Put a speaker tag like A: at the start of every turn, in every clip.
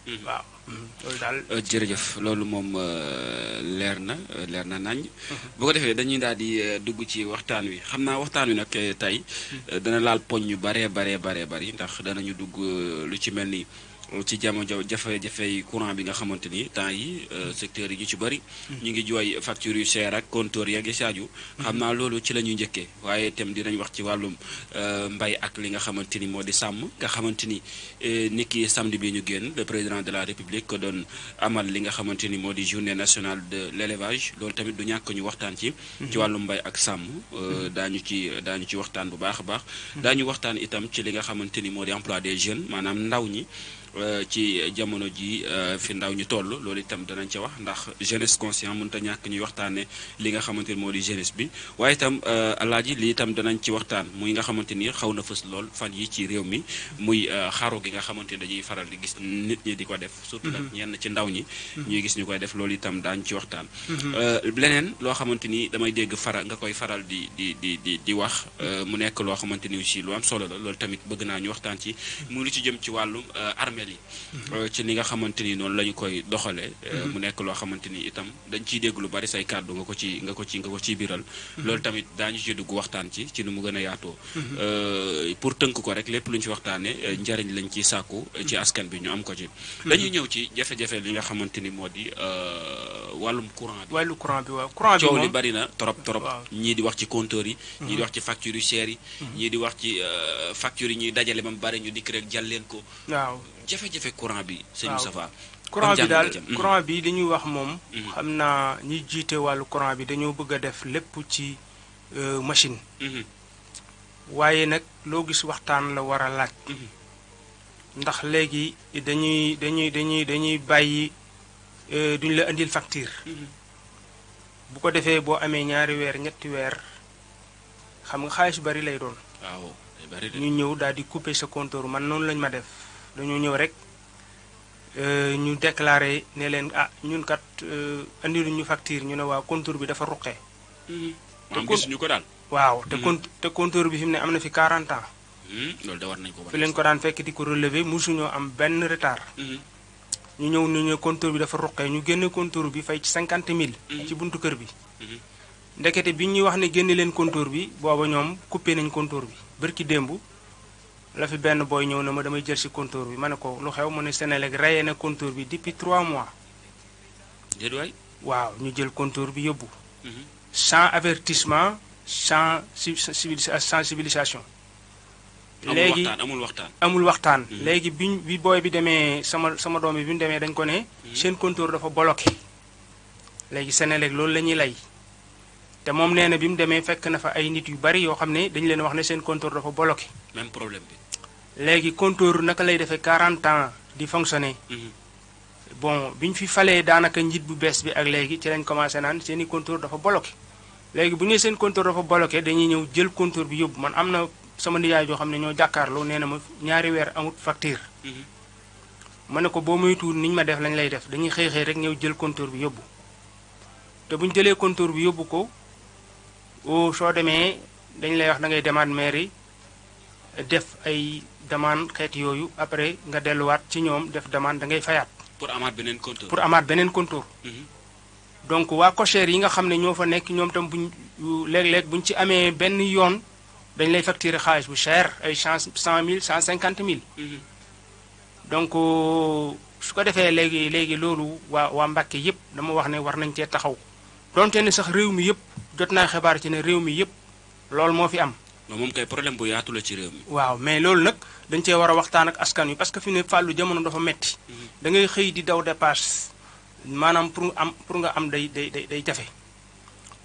A: waaw loolu daal.
B: jërëjëf loolu moom leer na nañ. bu ko defee dañuy daal di dugg ci waxtaan wi xam naa waxtaan wi nag tey dana laal poñ yu baree bari ndax danañu dugg lu ci mel ni ci jamono jafe-jafey courant bi nga xamante ni temps yi secteurs yi ñu ci bëri ñu ngi jooy factures yu cher ak compteur yeeg yi saaju xam naa loolu ci la ñuy njëkkee waaye itam dinañ wax ci wàllum mbay ak li nga xamante ni moo di sàmm nga xamante ni niki samedi bi ñu génn le président de la république ko doon amal li nga xamante ni moo di journée nationale de l'élevage loolu tamit du ñàkk ñu waxtaan ci wàllum mbay ak sàmm daañu ci waxtaan bu baax a baax daañu waxtaan itam ci li nga xamante ni moo di emploi des jeunes maanaam ndaw ñi ci jamono ji fi ndaw ñu toll loolu itam danañ ca wax ndax jeunesse conscient mënut a ñàkk ñuy waxtaane li nga xamante ni moo di jeunesse bi waaye itam alaaji lii itam danañ ci waxtaan muy nga xamante ni xaw na fës lool fan yi ci réew mi muy xaru gi nga xamante ni dañuy faral di gis nit ñi di ko def surtout nag ñenn ci ndaw ñi ñuy gis ñu koy def loolu itam daañu ci waxtaan leneen loo xamante ni damay dégg nga koy faral di wax mu nekk loo xamante ni aussi lu am solo la loolu tamit bëgg naa ñu waxtaan ci muy lu ci jëm ci wàllum armée ci ni nga xamante ni noonu la ñu koy doxalee mu nekk loo xamante ni itam dañ ciy dégg lu bari say kàddu nga ko ciy biral loolu tamit daañu ci dugg waxtaan ci nu mu gën a yaatoo pour tënk ko rek lépp lu ñu ci waxtaane njariñ lañ ciy sàkku ci askan bi ñu am ko ci dañuy ñëw ci jafe-jafe li nga xamante ni moo di wàllum courant bi
A: wàllu courant bi waaw courant bi
B: coow
A: moom
B: li bari na trop ñii di wax ci compteur yi ñii di wax ci facture yu cher yi ñii di wax ci facture yi ñuy dajale ba mu bari ñu dikk rek jàll leen ko
A: waaw
B: jafe-jafe courant bi sëñ Moustapha
A: courant bi daal courant bi dañuy wax moom xam naa ñi jiite wàllu courant bi dañoo bëgg a def lépp ci machine waaye nag loo gis waxtaan la war a laaj ndax léegi dañuy bàyyi duñ la indil facture bu ko defee boo amee ñaari weer ñetti weer xam nga xaalis bari lay doon
B: waaw
A: ñu ñëw daal di couper sa compteur man noonu lañ ma def dañoo ñëw rek ñu déclaré ne leen ñun kat andilu ñu facture ñu ne waaw compteur bi dafa ruqee.
B: te gisuñu ko daal.
A: waaw te compteur bi fi mu ne am na fi 40 ans.
B: loolu da war nañ ko
A: fi leen ko daan fekk di ko relever mosuñoo am benn retard. ñu ñëw ñu ne compteur bi dafa ruqee ñu génne compteur bi fay ci 50 000. ci buntu kër bi. ndekete bi ñuy wax ne génne leen compteur bi booba ñoom coupé nañ compteur bi bërki démb. la fi benn booy ñëw na ma damay jël si compteur bi ma ne ko lu xew mu ne Senelec rayé na compteur bi depuis 3 mois.
B: déedéet waay.
A: waaw ñu jël compteur bi yóbbu. sans avertissement sans sensibilisation. léegi amul waxtaan. léegi bi booy bi demee sama doom bi mu demee dañ ko ne. seen compteur dafa bloqué. léegi Senelec loolu la ñuy lay. te moom nee na bi mu demee fekk na fa ay nit yu bari yoo xam ne dañu leen wax ne seen compteur dafa bloqué.
B: même problème bi.
A: léegi compteur naka lay defee 40 ans di fonctionner. bon bi ñu fi falee daanaka njiit bu bees bi ak léegi ci lañ commencé naan seen i compteur dafa bloqué. léegi bu ñu nee seen compteur dafa bloqué dañuy ñëw jël compteur bi yóbbu man am na sama nijaay joo xam ne ñoo jàkkaarloo nee na ma ñaari weer amut facture. ma ne ko boo moytuwul ni ñu ma def lañ lay def dañuy xëy rek ñëw jël compteur bi yóbbu. te bu ñu jëlee compteur bi yóbbu ko soo demee dañ lay wax da ngay demande mairie def ay demande xeeti yooyu après nga delluwaat ci ñoom def demande da ngay fayaat.
B: pour amaat beneen compteur.
A: pour amaat beneen compteur. donc waa cochère yi nga xam ne ñoo fa nekk ñoom tam buñ léeg-léeg buñ ci amee benn yoon dañ lay facturer xaalis bu cher ay 100 000 150 000. donc su ko defee léegi loolu waa Mbàkke yépp dama wax ne war nañ cee taxaw donte ne sax réew mi yépp jot naa xibaar ci ne réew mi yépp loolu moo fi am.
B: moom kay problème bu yaatu la ci réew mi.
A: waaw mais loolu nag dañ cee war a waxtaan ak askan wi parce que fi ne fàllu jamono dafa metti da ngay xëy di daw dépasse maanaam pour nga am day jafe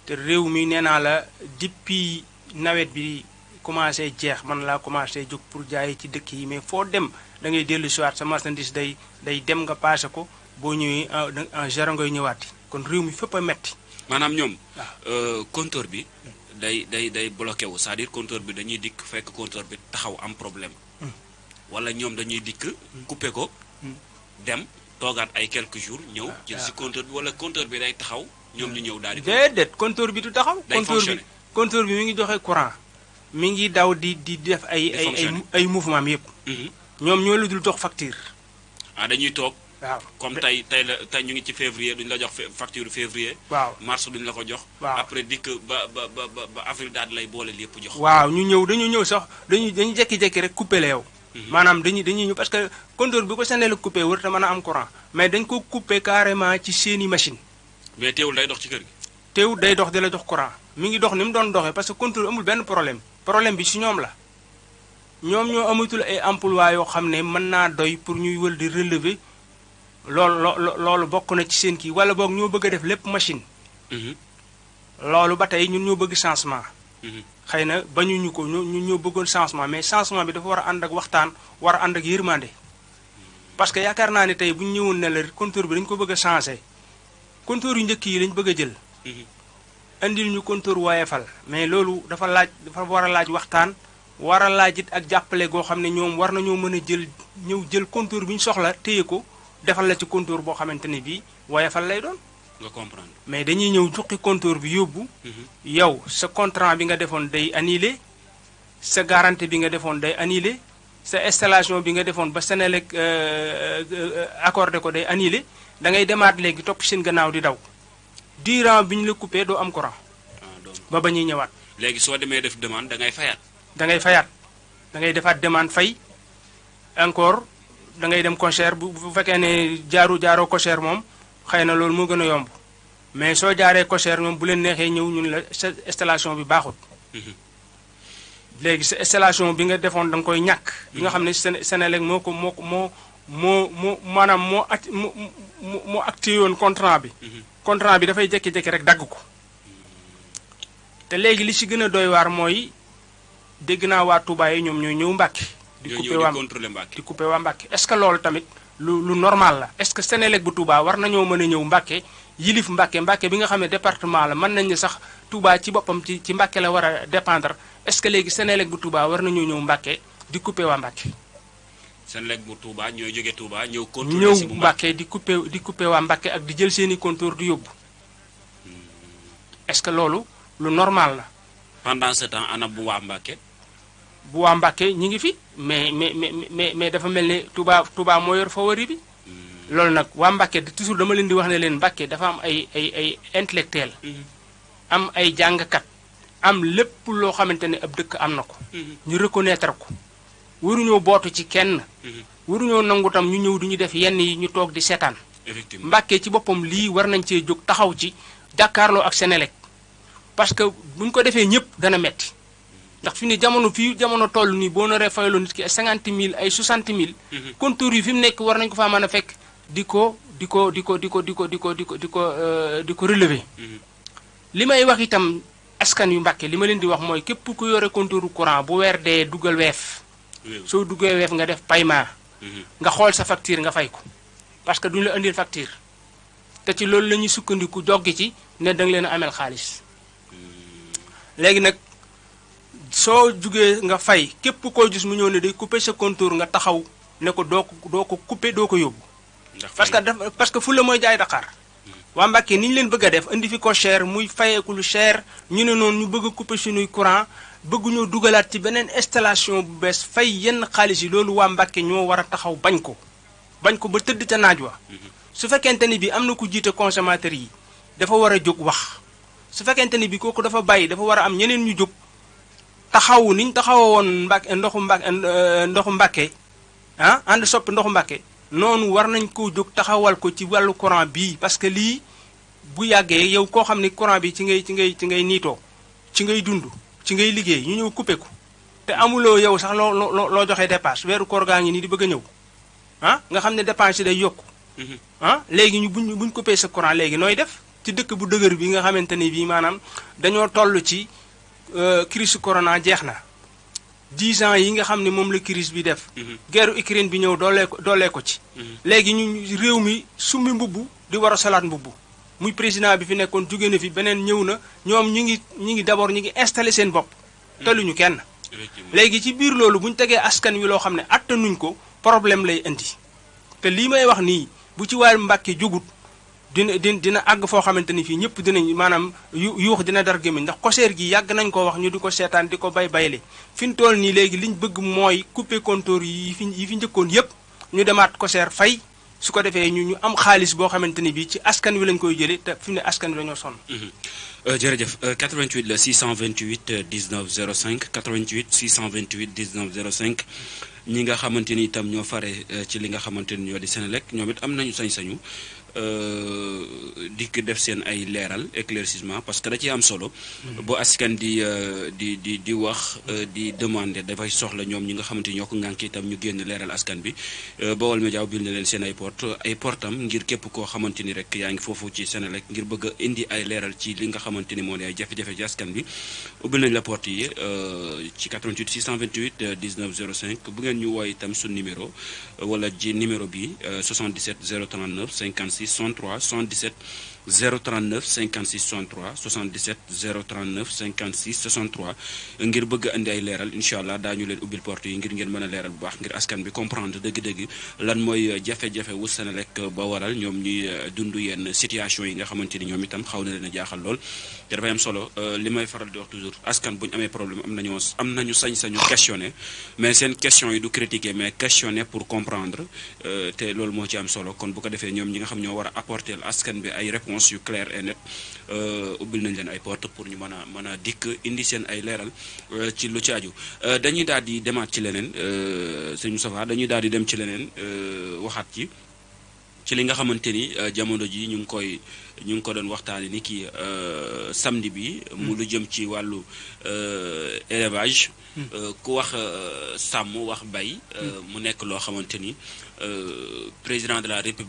A: te réew mi nee naa la depuis nawet bi commencé jeex man laa commencé jóg pour jaay ci dëkk yi mais foo dem da ngay dellu siwaat sa marchandise day dem nga passé ko boo ñëwee en géro ngay ñëwaati kon réew mi fépp a metti
B: maanaam ñoom compteur bi day bloqué wu c'est-à-dire compteur bi dañuy dikk fekk compteur bi taxaw am problème wala ñoom dañuy dikk coupé ko dem toogaat ay quelques jours ñëw jël si compteur bi wala compteur bi day taxaw ñoom ñu ñëw daal di
A: déedéet compteur bi du taxaw compteur bi mi ngi joxe courant mi ngi daw di def ay mouvement yépp ñoom ñoo la dul dox facture
B: dañuy toog
A: waaw
B: comme tey ñu ngi ci février duñ la jox facture février.
A: waaw
B: mars duñ la ko jox.
A: waaw
B: après dikk ba avril daal di lay boole lépp jox.
A: waaw dañu ñëw sax dañu jekki-jekki rek coupé la yow. maanaam dañuy ñëw parce que compteur bi ko Senelec coupé wër te mën a am courant mais dañ ko coupé carrément ci seeni machine
B: mais teewul day dox ci kër gi.
A: teewul day dox di la jox courant mi ngi dox ni mu doon doxee parce que compteur amul benn problème bi si ñoom la ñoom ñoo amatul ay emploi yoo xam ne mën naa doy pour ñuy wël di relever loolu bokk na ci seen kii wala boog ñoo bëgg a def lépp machine. loolu ba tey ñun ñoo bëgg changement. xëy na bañuñu ko ñun ñoo bëggoon changement mais changement bi dafa war a ànd ak waxtaan war a ànd ak yërmande parce que yaakaar naa ne tey bu ñu ñëwoon ne la compteur bi dañu ko bëgg a changé compteur yu njëkk yi lañ bëgg a jël. andil ñu compteur woyefal mais loolu dafa war a laaj waxtaan war a laaj it ak jàppale goo xam ne ñoom war nañoo mën a jël compteur bi ñu soxla téye ko defal la ci compteur boo xamante ne bii woyefal lay doon.
B: nga comprendre
A: mais dañuy ñëw joxi compteur bi yóbbu. yow sa contrat bi nga defoon day annulé sa garantie bi nga defoon day annulé sa installation bi nga defoon ba Senelec accordé ko day annulé da ngay demaat léegi topp seen gannaaw di daw durant bi ñu la coupé doo am courant. ba ñuy ñëwaat.
B: léegi soo demee def demande da ngay fayaat.
A: da ngay defaat demande fay encore da ngay dem concert bu fekkee ne jaaroo concert moom. xëy na loolu moo gën a yomb mais soo jaaree cocher ñoom bu leen neexee ñëw ñun la sa installation bi baaxut. léegi sa installation bi nga defoon da nga koy ñàkk. bi nga xam ne Senelec maanaam moo acté woon contrat bi. contrat bi dafay jékki-jékki rek dagg ko. te léegi li ci gën a doy waar mooy dégg naa waa Touba yi ñoom ñooy ñëw Mbàkke. di coupé waa Mbàkke est-ce que loolu tamit. lu normal la est-ce que Senelec bu Touba war nañoo mën a ñëw Mbàkke yilif Mbàkke bi nga xam ne département la mën nañ ne sax Touba ci boppam ci Mbàkke la war a dépendre est-ce que léegi Senelec bu Touba war nañoo ñëw Mbàkke di coupé waa Mbàkke.
B: Senelec bu Touba ñooy jóge Touba ñëw contrôler si bu
A: Mbàkke di coupé waa Mbàkke ak di jël seeni compteur di yóbbu est-ce que loolu lu normal la.
B: pendant ce temps ana bu waa Mbàkke.
A: bu waa Mbàkke ñi ngi fi mais dafa mel ne Touba moo yor favori bi. loolu nag waa Mbàkke toujours dama leen di wax ne leen Mbàkke dafa am ay intellectuel am ay jàngkat am lépp loo xamante ne ab dëkk am na ko. ñu reconnaître ko waruñoo bootu ci kenn. waruñoo nangu tam ñu ñëw du ñu def yenn yi ñu toog di seetaan.
B: effectivement
A: Mbàkke ci boppam lii war nañ cee jóg taxaw ci jàkkaarloo ak Senelec parce que buñ ko defee ñëpp dana metti ndax fi ni jamono toll nii boo naree fayaloo nit ki 50 000 ay 60 000. compteur yi fi mu nekk war nañu ko faa mën a fekk di ko relever. li may wax itam askan yu Mbàkke li ma leen di wax mooy képp ku yore compteur courant bu weer dee dugal weef. soo duggee weef nga def paiement. nga xool sa facture nga fay ko parce que duñu la indil facture te ci loolu la ñuy sukkandiku joggi ci ne danga leen a amel xaalis léegi nag. soo jugee nga fay képp koo gis mu ñëw ne day couper sa compteur nga taxaw ne ko doo ko couper doo ko yóbbu. parce que fu la mooy jaay Dakar. waa Mbàkke ni ñu leen bëgg a def indi fi ko cher muy fayeeku lu cher ñu ne noonu ñu bëgg a couper suñuy courant bëgguñoo dugalaat ci beneen installation bu bees fay yenn xaalis yi loolu waa Mbàkke ñoo war a taxaw bañ ko ba tëdd ca naaj wa. su fekkente ni bi am na ku jiite consommateur yi dafa war a jóg wax su fekkente ni bi kooku dafa bàyyi dafa war a am ñeneen ñu jóg. taxawu niñ taxawoon ndoxu Mbàkke ànd soppi ndoxu Mbàkke noonu war nañ koo jóg taxawal ko ci wàllu courant bii parce que lii bu yàggee yow koo xam ne courant bi ci ngay niitoo ci ngay dund ci ngay liggéey ñu ñëw coupé ko te amuloo yow sax loo joxe dépense weeru koor gaa ngi nii di bëgg a ñëw nga xam ne dépense yi day yokku léegi ñu buñ coupé sa courant léegi nooy def ci dëkk bu dëgër bi nga xamante ne bii maanaam dañoo toll ci crise corona jeex na 10 ans yi nga xam ne moom la crise bi def. guerre Ukraine bi ñëw doolee ko ci. léegi ñu réew mi summi mbubb di war a solaat mbubb muy président bi fi nekkoon jóge na fi beneen ñëw na ñoom ñi ngi d'abord ñi ngi installé seen bopp. taluñu kenn. léegi ci biir loolu bu ñu tegee askan wi loo xam ne attanuñ ko problème lay indi te lii may wax nii bu ci waa Mbàkke jógut. dina àgg foo xamante ni fii ñëpp dinañ maanaam yuux dina dar gémmiñ ndax koseer gi yàgg nañ ko wax ñu di ko seetaan di ko bayle fi ñu toll nii léegi liñ bëgg mooy couper compteur yi fi njëkkoon yëpp ñu demaat koseer fay su ko defee ñu am xaalis boo xamante ni bii ci askan wi lañ koy jëlee te fi mu ne askan wi dañoo sonn.
B: jërëjëf 88 la 628 19 05 88 628 19 05 ñi nga xamante ni itam ñoo fare ci li nga xamante ni ñoo di Senelec ñoom it am nañu sañ-sañu dikk def seen ay leeral éclaircissement parce que da ciy am solo. bu askan di wax di demander dafay soxla ñoom ñi nga xamante ni ñoo ko ngànk itam ñu génn leeral askan bi Baol Médias bil na leen seen ay portam ngir képp koo xamante ni rek yaa ngi foofu ci Senelec ngir bëgg a indi ay leeral ci li nga xamante ni moo di ay jafe-jafe ci askan bi ubbil nañ la porte yi ci 88 628 19 05 bu ngeen ñu wooy itam suñu numéro wala ji numéro bi 77 039 56 63 77 039 56 63 77 039 56 63 ngir bëgg a indi ay leeral incha allah daañu leen ubbil porte yi ngir ngeen mën a leeral bu baax ngir askan bi comprendre dëgg-dëgg lan mooy jafe-jafe wu Senelec ba waral ñoom ñuy dund yenn situation yi nga xamante ni ñoom itam xaw na leen a jaaxal lool te dafay am solo li may faral di wax toujours askan bu ñu amee problème am nañu sañ-sañu questionner mais seen question yi du critiquer mais questionner pour comprendre te loolu moo ci am solo kon bu ko defee ñoom ñi nga xam ñoo war a apporter askan bi ay réponses yu clair et net ubbil nañ leen ay porte pour ñu mën a dikk indi seen ay leeral ci lu ci aju dañuy daal di demaat ci leneen sëñ Moustapha dañuy daal di dem ci leneen waxaat ci li nga xamante ni jamono ji ñu ngi ko doon waxtaane ni kii samedi bi mu lu jëm ci wàllu élevage ku wax sàmm wax bay mu nekk loo xamante ni président de la République